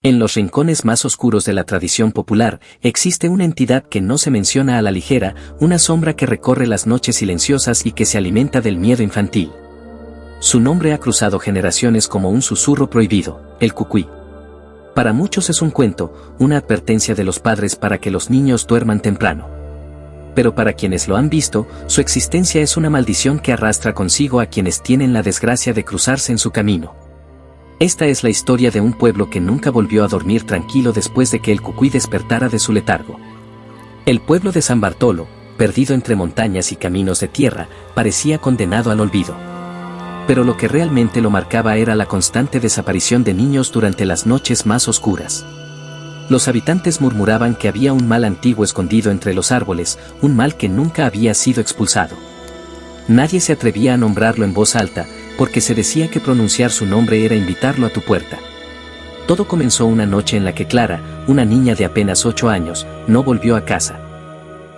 En los rincones más oscuros de la tradición popular, existe una entidad que no se menciona a la ligera, una sombra que recorre las noches silenciosas y que se alimenta del miedo infantil. Su nombre ha cruzado generaciones como un susurro prohibido, el cucuy. Para muchos es un cuento, una advertencia de los padres para que los niños duerman temprano. Pero para quienes lo han visto, su existencia es una maldición que arrastra consigo a quienes tienen la desgracia de cruzarse en su camino. Esta es la historia de un pueblo que nunca volvió a dormir tranquilo después de que el cucuy despertara de su letargo. El pueblo de San Bartolo, perdido entre montañas y caminos de tierra, parecía condenado al olvido. Pero lo que realmente lo marcaba era la constante desaparición de niños durante las noches más oscuras. Los habitantes murmuraban que había un mal antiguo escondido entre los árboles, un mal que nunca había sido expulsado. Nadie se atrevía a nombrarlo en voz alta, porque se decía que pronunciar su nombre era invitarlo a tu puerta. Todo comenzó una noche en la que Clara, una niña de apenas 8 años, no volvió a casa.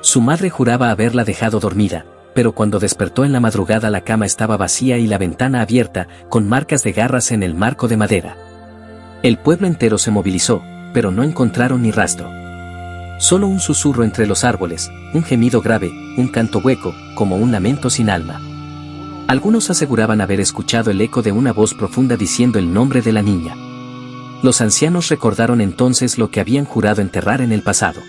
Su madre juraba haberla dejado dormida, pero cuando despertó en la madrugada la cama estaba vacía y la ventana abierta, con marcas de garras en el marco de madera. El pueblo entero se movilizó, pero no encontraron ni rastro. Solo un susurro entre los árboles, un gemido grave, un canto hueco, como un lamento sin alma. Algunos aseguraban haber escuchado el eco de una voz profunda diciendo el nombre de la niña. Los ancianos recordaron entonces lo que habían jurado enterrar en el pasado.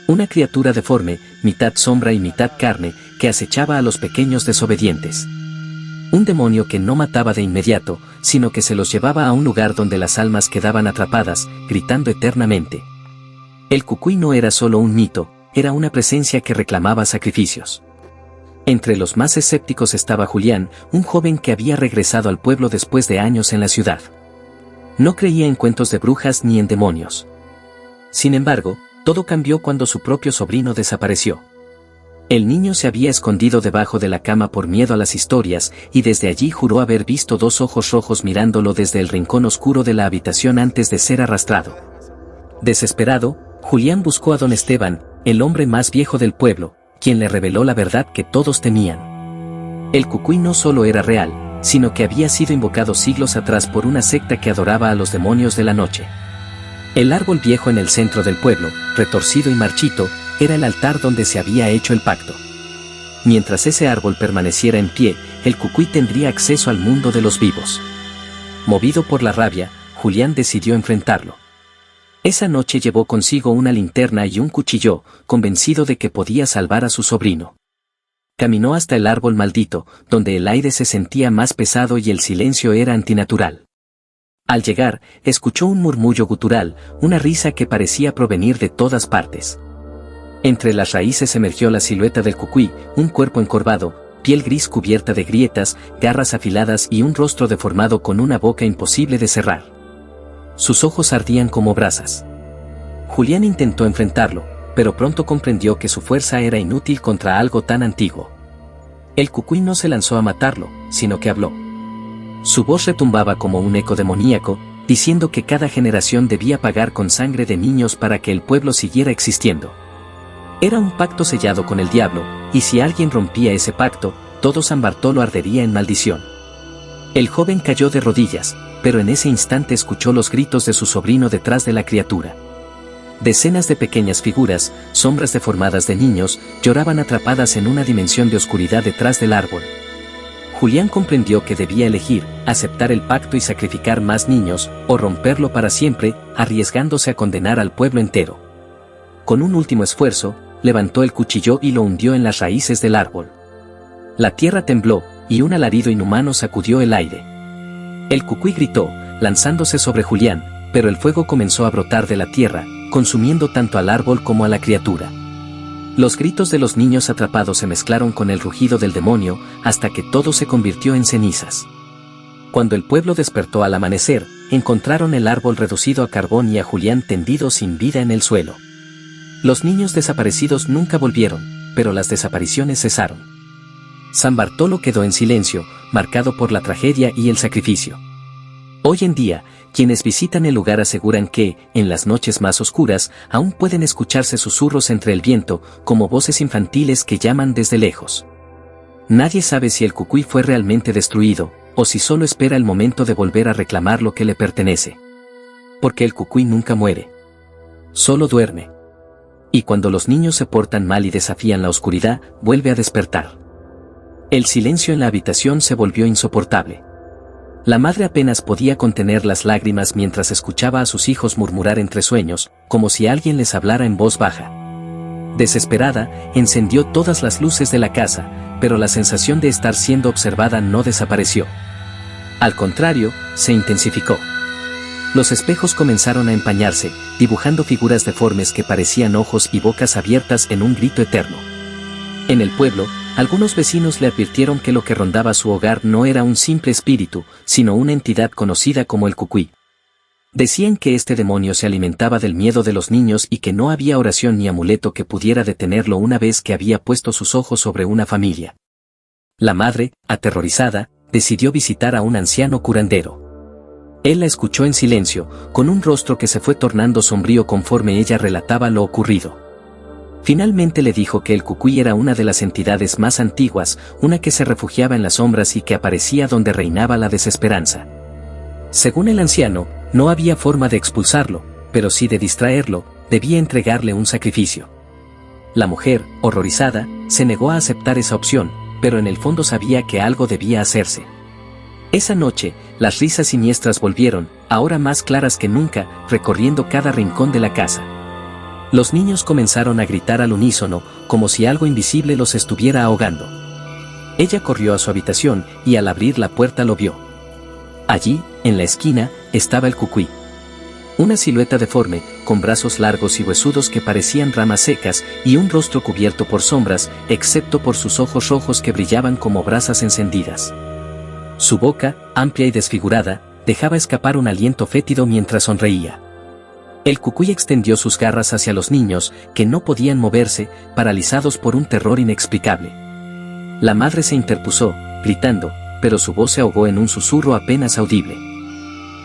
Una criatura deforme, mitad sombra y mitad carne, que acechaba a los pequeños desobedientes. Un demonio que no mataba de inmediato, sino que se los llevaba a un lugar donde las almas quedaban atrapadas, gritando eternamente. El cucuy no era solo un mito, era una presencia que reclamaba sacrificios. Entre los más escépticos estaba Julián, un joven que había regresado al pueblo después de años en la ciudad. No creía en cuentos de brujas ni en demonios. Sin embargo, todo cambió cuando su propio sobrino desapareció. El niño se había escondido debajo de la cama por miedo a las historias, y desde allí juró haber visto 2 ojos rojos mirándolo desde el rincón oscuro de la habitación antes de ser arrastrado. Desesperado, Julián buscó a don Esteban, el hombre más viejo del pueblo, quien le reveló la verdad que todos temían. El cucuy no solo era real, sino que había sido invocado siglos atrás por una secta que adoraba a los demonios de la noche. El árbol viejo en el centro del pueblo, retorcido y marchito, era el altar donde se había hecho el pacto. Mientras ese árbol permaneciera en pie, el cucuy tendría acceso al mundo de los vivos. Movido por la rabia, Julián decidió enfrentarlo. Esa noche llevó consigo una linterna y un cuchillo, convencido de que podía salvar a su sobrino. Caminó hasta el árbol maldito, donde el aire se sentía más pesado y el silencio era antinatural. Al llegar, escuchó un murmullo gutural, una risa que parecía provenir de todas partes. Entre las raíces emergió la silueta del cucuy, un cuerpo encorvado, piel gris cubierta de grietas, garras afiladas y un rostro deformado con una boca imposible de cerrar. Sus ojos ardían como brasas. Julián intentó enfrentarlo, pero pronto comprendió que su fuerza era inútil contra algo tan antiguo. El cucuy no se lanzó a matarlo, sino que habló. Su voz retumbaba como un eco demoníaco, diciendo que cada generación debía pagar con sangre de niños para que el pueblo siguiera existiendo. Era un pacto sellado con el diablo, y si alguien rompía ese pacto, todo San Bartolo ardería en maldición. El joven cayó de rodillas, pero en ese instante escuchó los gritos de su sobrino detrás de la criatura. Decenas de pequeñas figuras, sombras deformadas de niños, lloraban atrapadas en una dimensión de oscuridad detrás del árbol. Julián comprendió que debía elegir, aceptar el pacto y sacrificar más niños, o romperlo para siempre, arriesgándose a condenar al pueblo entero. Con un último esfuerzo, levantó el cuchillo y lo hundió en las raíces del árbol. La tierra tembló, y un alarido inhumano sacudió el aire. El cucuy gritó, lanzándose sobre Julián, pero el fuego comenzó a brotar de la tierra, consumiendo tanto al árbol como a la criatura. Los gritos de los niños atrapados se mezclaron con el rugido del demonio, hasta que todo se convirtió en cenizas. Cuando el pueblo despertó al amanecer, encontraron el árbol reducido a carbón y a Julián tendido sin vida en el suelo. Los niños desaparecidos nunca volvieron, pero las desapariciones cesaron. San Bartolo quedó en silencio, marcado por la tragedia y el sacrificio. Hoy en día, quienes visitan el lugar aseguran que, en las noches más oscuras, aún pueden escucharse susurros entre el viento, como voces infantiles que llaman desde lejos. Nadie sabe si el cucuy fue realmente destruido, o si solo espera el momento de volver a reclamar lo que le pertenece. Porque el cucuy nunca muere. Solo duerme. Y cuando los niños se portan mal y desafían la oscuridad, vuelve a despertar. El silencio en la habitación se volvió insoportable. La madre apenas podía contener las lágrimas mientras escuchaba a sus hijos murmurar entre sueños, como si alguien les hablara en voz baja. Desesperada, encendió todas las luces de la casa, pero la sensación de estar siendo observada no desapareció. Al contrario, se intensificó. Los espejos comenzaron a empañarse, dibujando figuras deformes que parecían ojos y bocas abiertas en un grito eterno. En el pueblo, algunos vecinos le advirtieron que lo que rondaba su hogar no era un simple espíritu, sino una entidad conocida como el cucuy. Decían que este demonio se alimentaba del miedo de los niños y que no había oración ni amuleto que pudiera detenerlo una vez que había puesto sus ojos sobre una familia. La madre, aterrorizada, decidió visitar a un anciano curandero. Él la escuchó en silencio, con un rostro que se fue tornando sombrío conforme ella relataba lo ocurrido. Finalmente le dijo que el cucuy era una de las entidades más antiguas, una que se refugiaba en las sombras y que aparecía donde reinaba la desesperanza. Según el anciano, no había forma de expulsarlo, pero sí de distraerlo, debía entregarle un sacrificio. La mujer, horrorizada, se negó a aceptar esa opción, pero en el fondo sabía que algo debía hacerse. Esa noche, las risas siniestras volvieron, ahora más claras que nunca, recorriendo cada rincón de la casa. Los niños comenzaron a gritar al unísono, como si algo invisible los estuviera ahogando. Ella corrió a su habitación y al abrir la puerta lo vio. Allí, en la esquina, estaba el cucuy. Una silueta deforme, con brazos largos y huesudos que parecían ramas secas, y un rostro cubierto por sombras, excepto por sus ojos rojos que brillaban como brasas encendidas. Su boca, amplia y desfigurada, dejaba escapar un aliento fétido mientras sonreía. El cucuy extendió sus garras hacia los niños, que no podían moverse, paralizados por un terror inexplicable. La madre se interpuso, gritando, pero su voz se ahogó en un susurro apenas audible.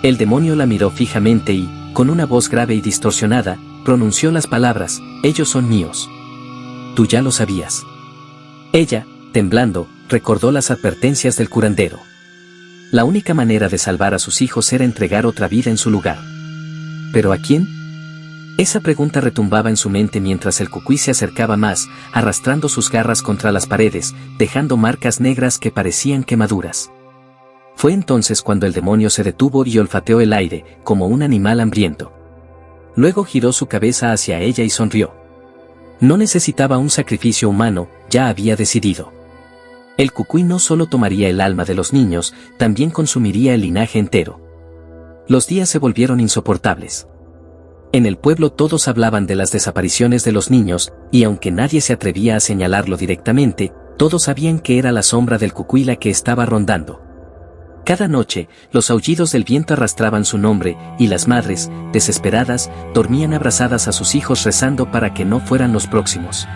El demonio la miró fijamente y, con una voz grave y distorsionada, pronunció las palabras: «Ellos son míos». «Tú ya lo sabías». Ella, temblando, recordó las advertencias del curandero. La única manera de salvar a sus hijos era entregar otra vida en su lugar. ¿Pero a quién? Esa pregunta retumbaba en su mente mientras el cucuy se acercaba más, arrastrando sus garras contra las paredes, dejando marcas negras que parecían quemaduras. Fue entonces cuando el demonio se detuvo y olfateó el aire, como un animal hambriento. Luego giró su cabeza hacia ella y sonrió. No necesitaba un sacrificio humano, ya había decidido. El cucuy no solo tomaría el alma de los niños, también consumiría el linaje entero. Los días se volvieron insoportables. En el pueblo todos hablaban de las desapariciones de los niños, y aunque nadie se atrevía a señalarlo directamente, todos sabían que era la sombra del cucuy la que estaba rondando. Cada noche, los aullidos del viento arrastraban su nombre, y las madres, desesperadas, dormían abrazadas a sus hijos rezando para que no fueran los próximos.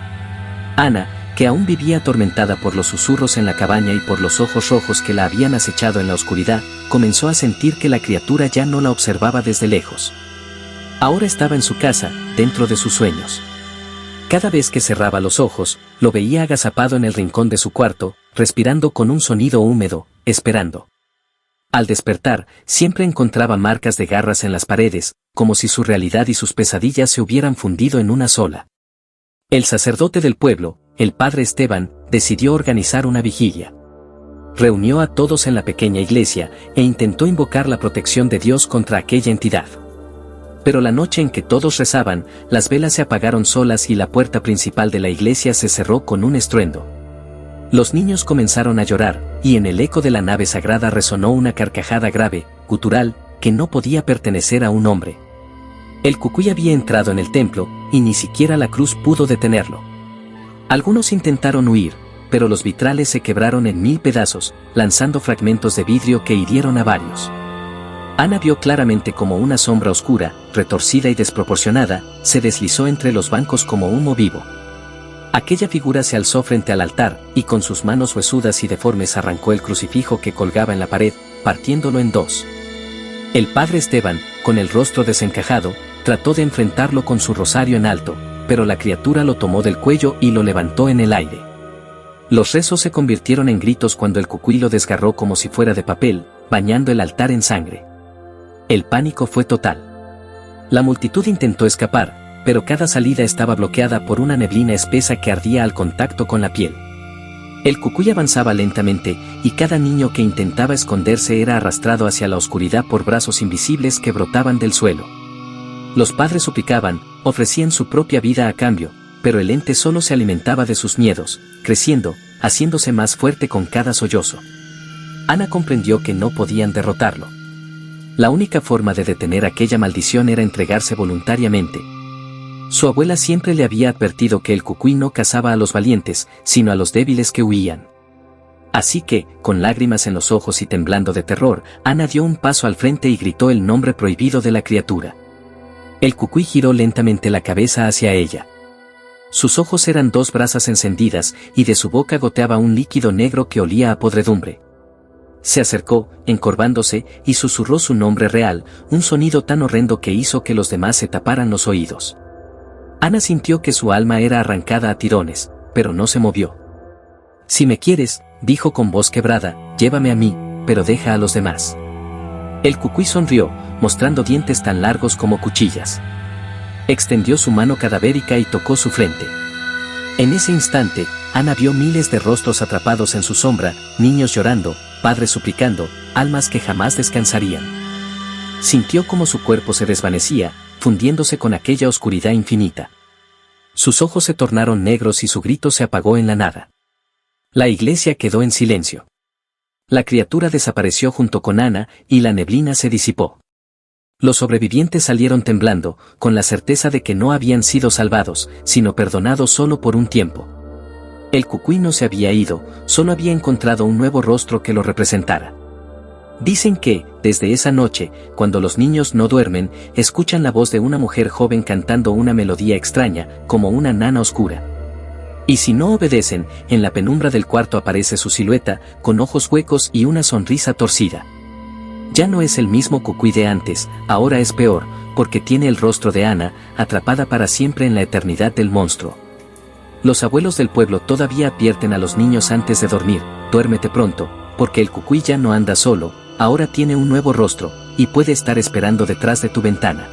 Ana, que aún vivía atormentada por los susurros en la cabaña y por los ojos rojos que la habían acechado en la oscuridad, comenzó a sentir que la criatura ya no la observaba desde lejos. Ahora estaba en su casa, dentro de sus sueños. Cada vez que cerraba los ojos, lo veía agazapado en el rincón de su cuarto, respirando con un sonido húmedo, esperando. Al despertar, siempre encontraba marcas de garras en las paredes, como si su realidad y sus pesadillas se hubieran fundido en una sola. El sacerdote del pueblo, el padre Esteban, decidió organizar una vigilia. Reunió a todos en la pequeña iglesia e intentó invocar la protección de Dios contra aquella entidad. Pero la noche en que todos rezaban, las velas se apagaron solas y la puerta principal de la iglesia se cerró con un estruendo. Los niños comenzaron a llorar, y en el eco de la nave sagrada resonó una carcajada grave, gutural, que no podía pertenecer a un hombre. El cucuy había entrado en el templo, y ni siquiera la cruz pudo detenerlo. Algunos intentaron huir, pero los vitrales se quebraron en 1000 pedazos, lanzando fragmentos de vidrio que hirieron a varios. Ana vio claramente como una sombra oscura, retorcida y desproporcionada, se deslizó entre los bancos como humo vivo. Aquella figura se alzó frente al altar, y con sus manos huesudas y deformes arrancó el crucifijo que colgaba en la pared, partiéndolo en dos. El padre Esteban, con el rostro desencajado, trató de enfrentarlo con su rosario en alto, pero la criatura lo tomó del cuello y lo levantó en el aire. Los rezos se convirtieron en gritos cuando el cucuy lo desgarró como si fuera de papel, bañando el altar en sangre. El pánico fue total. La multitud intentó escapar, pero cada salida estaba bloqueada por una neblina espesa que ardía al contacto con la piel. El cucuy avanzaba lentamente, y cada niño que intentaba esconderse era arrastrado hacia la oscuridad por brazos invisibles que brotaban del suelo. Los padres suplicaban, ofrecían su propia vida a cambio, pero el ente solo se alimentaba de sus miedos, creciendo, haciéndose más fuerte con cada sollozo. Ana comprendió que no podían derrotarlo. La única forma de detener aquella maldición era entregarse voluntariamente. Su abuela siempre le había advertido que el cucuy no cazaba a los valientes, sino a los débiles que huían. Así que, con lágrimas en los ojos y temblando de terror, Ana dio un paso al frente y gritó el nombre prohibido de la criatura. El cucuy giró lentamente la cabeza hacia ella. Sus ojos eran dos brasas encendidas, y de su boca goteaba un líquido negro que olía a podredumbre. Se acercó, encorvándose, y susurró su nombre real, un sonido tan horrendo que hizo que los demás se taparan los oídos. Ana sintió que su alma era arrancada a tirones, pero no se movió. «Si me quieres», dijo con voz quebrada, «llévame a mí, pero deja a los demás». El cucuy sonrió, mostrando dientes tan largos como cuchillas. Extendió su mano cadavérica y tocó su frente. En ese instante, Ana vio miles de rostros atrapados en su sombra, niños llorando, padres suplicando, almas que jamás descansarían. Sintió como su cuerpo se desvanecía, fundiéndose con aquella oscuridad infinita. Sus ojos se tornaron negros y su grito se apagó en la nada. La iglesia quedó en silencio. La criatura desapareció junto con Ana, y la neblina se disipó. Los sobrevivientes salieron temblando, con la certeza de que no habían sido salvados, sino perdonados solo por un tiempo. El cucuy no se había ido, solo había encontrado un nuevo rostro que lo representara. Dicen que, desde esa noche, cuando los niños no duermen, escuchan la voz de una mujer joven cantando una melodía extraña, como una nana oscura. Y si no obedecen, en la penumbra del cuarto aparece su silueta, con ojos huecos y una sonrisa torcida. Ya no es el mismo cucuy de antes, ahora es peor, porque tiene el rostro de Ana, atrapada para siempre en la eternidad del monstruo. Los abuelos del pueblo todavía advierten a los niños antes de dormir, duérmete pronto, porque el cucuy ya no anda solo, ahora tiene un nuevo rostro, y puede estar esperando detrás de tu ventana.